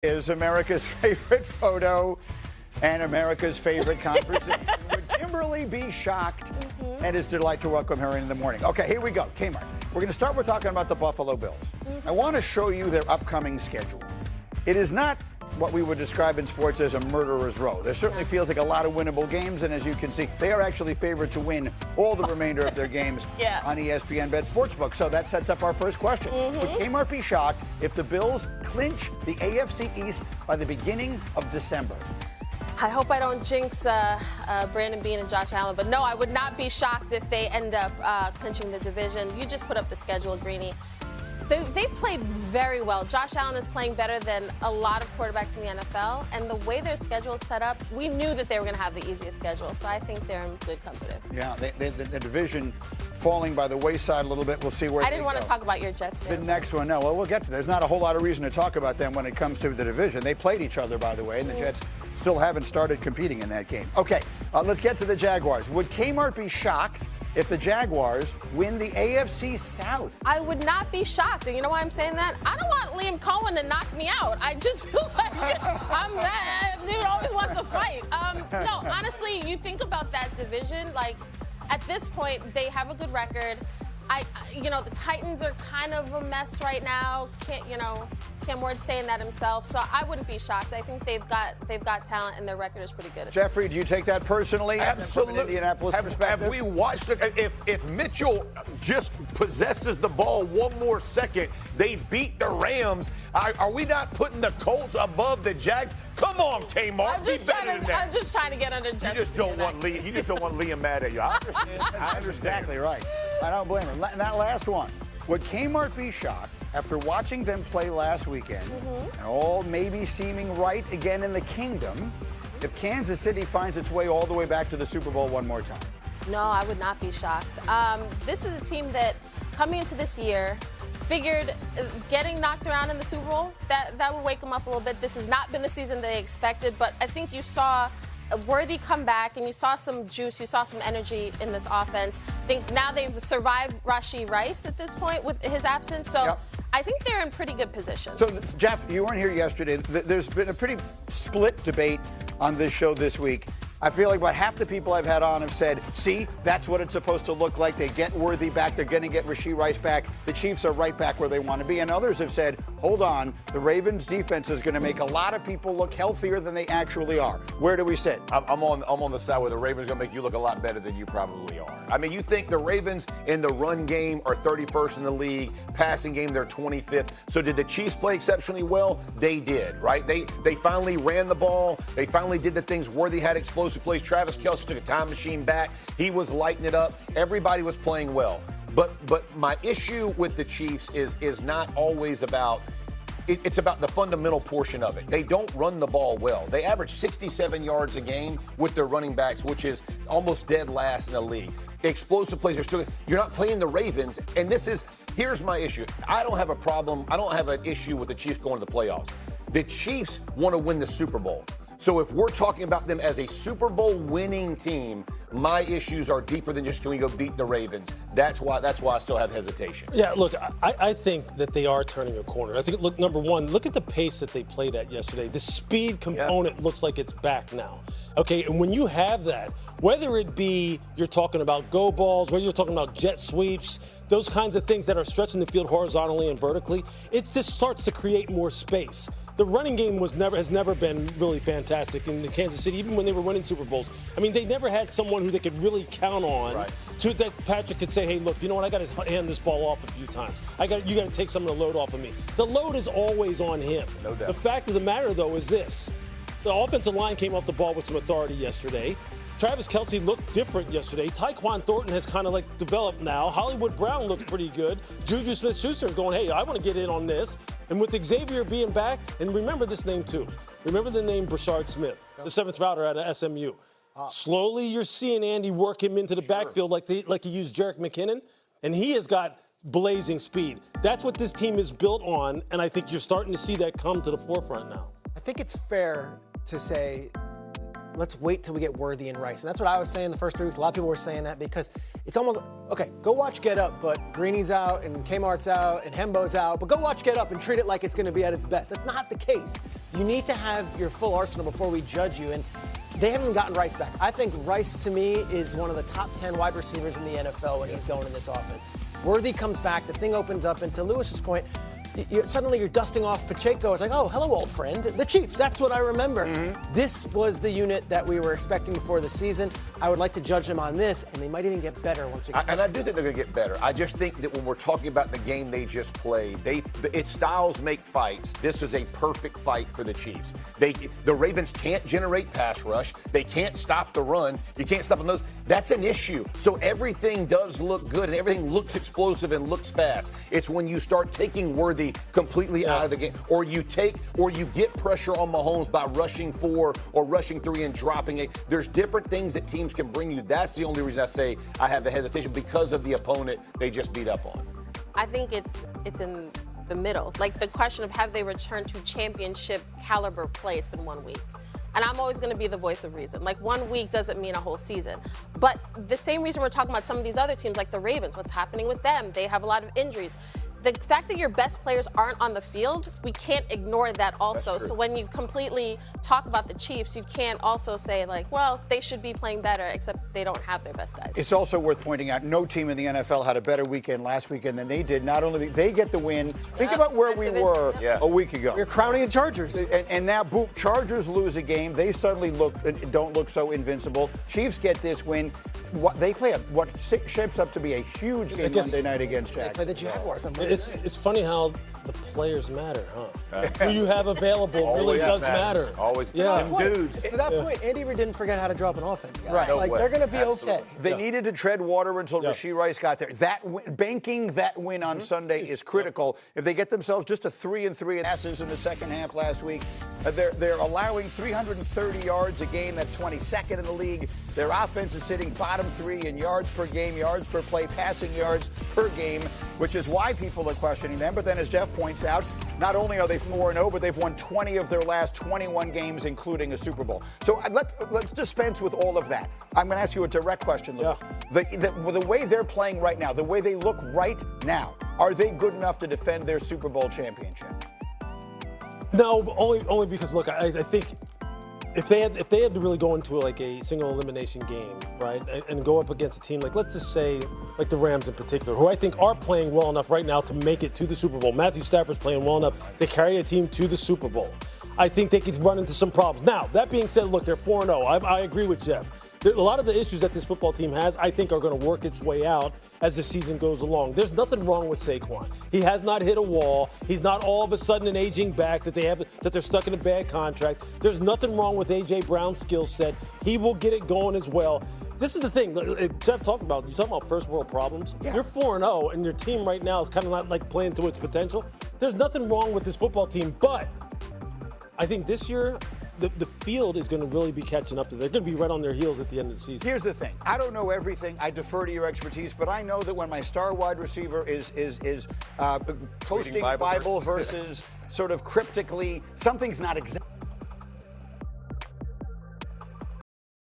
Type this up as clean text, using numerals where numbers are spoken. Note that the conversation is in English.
Is America's favorite photo and America's favorite conversation. Would Kimberly be shocked? And it's a delight to welcome her in the morning. Okay, here we go. Kmart. We're going to start with talking about the Buffalo Bills. I want to show you their upcoming schedule. It is not what we would describe in sports as a murderer's row. There certainly feels like a lot of winnable games, and as you can see, they are actually favored to win all the remainder of their games on ESPN Sportsbook. So that sets up our first question. Would Kmart be shocked if the Bills clinch the AFC East by the beginning of December? I hope I don't jinx Brandon Beane and Josh Allen, but no, I would not be shocked if they end up clinching the division. You just put up the schedule, Greeny. They've played very well. Josh Allen is playing better than a lot of quarterbacks in the NFL, and the way their schedule is set up, we knew that they were going to have the easiest schedule, so I think they're in good company. Yeah, the division falling by the wayside a little bit. We'll see where I didn't want to talk about your Jets. The next one, no. Well, we'll get to that. There's not a whole lot of reason to talk about them when it comes to the division. They played each other, by the way, and the Jets still haven't started competing in that game. Okay, let's get to the Jaguars. Would Kmart be shocked if the Jaguars win the AFC South? I would not be shocked. And you know why I'm saying that? I don't want Liam Cohen to knock me out. I just feel like I'm that dude always wants to fight. No, honestly, you think about that division, like at this point, they have a good record. The Titans are kind of a mess right now. Cam Ward's saying that himself, so I wouldn't be shocked. I think they've got talent, and their record is pretty good. Jeffrey, do you take that personally? Absolutely. From an Indianapolis perspective? Have we watched it? If Mitchell just possesses the ball one more second, they beat the Rams. Are we not putting the Colts above the Jags? Come on, Kmart. I'm just trying to get under Jeffrey. You just don't want Liam mad at you. I understand. That's exactly right. I don't blame him. And that last one. Would Kmart be shocked after watching them play last weekend and all maybe seeming right again in the kingdom if Kansas City finds its way all the way back to the Super Bowl one more time? No, I would not be shocked. This is a team that, coming into this year, figured getting knocked around in the Super Bowl, that would wake them up a little bit. This has not been the season they expected, but I think you saw a worthy comeback, and you saw some juice, you saw some energy in this offense. I think now they've survived Rashee Rice at this point with his absence, so I think they're in pretty good position. So, Jeff, you weren't here yesterday. There's been a pretty split debate on this show this week. I feel like about half the people I've had on have said, see, that's what it's supposed to look like. They get Worthy back. They're going to get Rashee Rice back. The Chiefs are right back where they want to be. And others have said, hold on, the Ravens defense is going to make a lot of people look healthier than they actually are. Where do we sit? I'm on the side where the Ravens are going to make you look a lot better than you probably are. I mean, you think the Ravens in the run game are 31st in the league, passing game they're 25th. So did the Chiefs play exceptionally well? They did, right? They finally ran the ball. They finally did the things Worthy had explosive plays. Travis Kelce took a time machine back. He was lighting it up. Everybody was playing well. But my issue with the Chiefs is not always about it's about the fundamental portion of it. They don't run the ball well. They average 67 yards a game with their running backs, which is almost dead last in the league. Explosive plays are still. You're not playing the Ravens, and here's my issue. I don't have a problem. I don't have an issue with the Chiefs going to the playoffs. The Chiefs want to win the Super Bowl. So if we're talking about them as a Super Bowl winning team, my issues are deeper than just can we go beat the Ravens. That's why I still have hesitation. Yeah, look, I think that they are turning a corner. I think, look, number one, look at the pace that they played at yesterday. The speed component looks like it's back now. Okay, and when you have that, whether it be you're talking about go balls, whether you're talking about jet sweeps, those kinds of things that are stretching the field horizontally and vertically, it just starts to create more space. The running game has never been really fantastic in the Kansas City, even when they were winning Super Bowls. I mean, they never had someone who they could really count on that Patrick could say, hey, look, you know what, I got to hand this ball off a few times. You got to take some of the load off of me. The load is always on him. No doubt. The fact of the matter, though, is this. The offensive line came off the ball with some authority yesterday. Travis Kelce looked different yesterday. Tyquan Thornton has kind of developed now. Hollywood Brown looks pretty good. Juju Smith-Schuster is going, hey, I want to get in on this. And with Xavier being back, and remember this name too. Remember the name Brashard Smith, the seventh router out of SMU. Slowly you're seeing Andy work him into the backfield like he used Jerick McKinnon, and he has got blazing speed. That's what this team is built on, and I think you're starting to see that come to the forefront now. I think it's fair to say let's wait till we get Worthy and Rice. And that's what I was saying the first 3 weeks. A lot of people were saying that because it's almost, okay, go watch Get Up, but Greeny's out and Kmart's out and Hembo's out, but go watch Get Up and treat it like it's going to be at its best. That's not the case. You need to have your full arsenal before we judge you. And they haven't even gotten Rice back. I think Rice, to me, is one of the top 10 wide receivers in the NFL when he's going in this offense. Worthy comes back, the thing opens up, and to Lewis's point, suddenly you're dusting off Pacheco. It's like, oh, hello, old friend. The Chiefs, that's what I remember. This was the unit that we were expecting before the season. I would like to judge them on this, and they might even get better once we get And I do think they're going to get better. I just think that when we're talking about the game they just played, it's styles make fights. This is a perfect fight for the Chiefs. The Ravens can't generate pass rush. They can't stop the run. You can't stop them those. That's an issue. So everything does look good, and everything looks explosive and looks fast. It's when you start taking Worthy completely out of the game, or you get pressure on Mahomes by rushing 4 or rushing 3 and dropping 8. There's different things that teams can bring you. That's the only reason I say I have the hesitation, because of the opponent they just beat up on. I think it's in the middle. Like the question of have they returned to championship caliber play? It's been 1 week. And I'm always going to be the voice of reason. Like 1 week doesn't mean a whole season. But the same reason we're talking about some of these other teams like the Ravens, what's happening with them? They have a lot of injuries. The fact that your best players aren't on the field, we can't ignore that also. So when you completely talk about the Chiefs, you can't also say like, well, they should be playing better, except they don't have their best guys. It's also worth pointing out, no team in the NFL had a better weekend last weekend than they did. Not only did they get the win, think about where we were a week ago. We're crowning the Chargers. And now, boom, Chargers lose a game. They suddenly don't look so invincible. Chiefs get this win. They play what shapes up to be a huge game Monday night against Jacksonville. They play the Jaguars. It's funny how the players matter, huh? Who you have available really does matter. Always. Yeah. Dudes. To that point, Andy Reid didn't forget how to drop an offense, guys. Right. No like way. they're going to be Absolutely. okay. They needed to tread water until Rashee Rice got there. Banking that win on Sunday is critical. If they get themselves just a 3-3 passes in the second half last week, they're allowing 330 yards a game. That's 22nd in the league. Their offense is sitting bottom 3 in yards per game, yards per play, passing yards per game, which is why people are questioning them. But then, as Jeff points out, not only are they 4-0, but they've won 20 of their last 21 games, including a Super Bowl. So let's dispense with all of that. I'm going to ask you a direct question, Lewis. The way they're playing right now, the way they look right now, are they good enough to defend their Super Bowl championship? No, only because look, I think if they had to really go into like a single elimination game, right, and go up against a team like, let's just say like the Rams in particular, who I think are playing well enough right now to make it to the Super Bowl. Matthew Stafford's playing well enough to carry a team to the Super Bowl. I think they could run into some problems. Now, that being said, look, they're 4-0. I agree with Jeff. A lot of the issues that this football team has, I think, are going to work its way out as the season goes along. There's nothing wrong with Saquon. He has not hit a wall. He's not all of a sudden an aging back that they're stuck in a bad contract. There's nothing wrong with A.J. Brown's skill set. He will get it going as well. This is the thing. Jeff talked about, you talking about first world problems. Yeah. You're 4-0, and your team right now is kind of not like playing to its potential. There's nothing wrong with this football team, but I think this year, the field is going to really be catching up to them. They're going to be right on their heels at the end of the season. Here's the thing. I don't know everything. I defer to your expertise, but I know that when my star wide receiver is posting Bible verses sort of cryptically, something's not exactly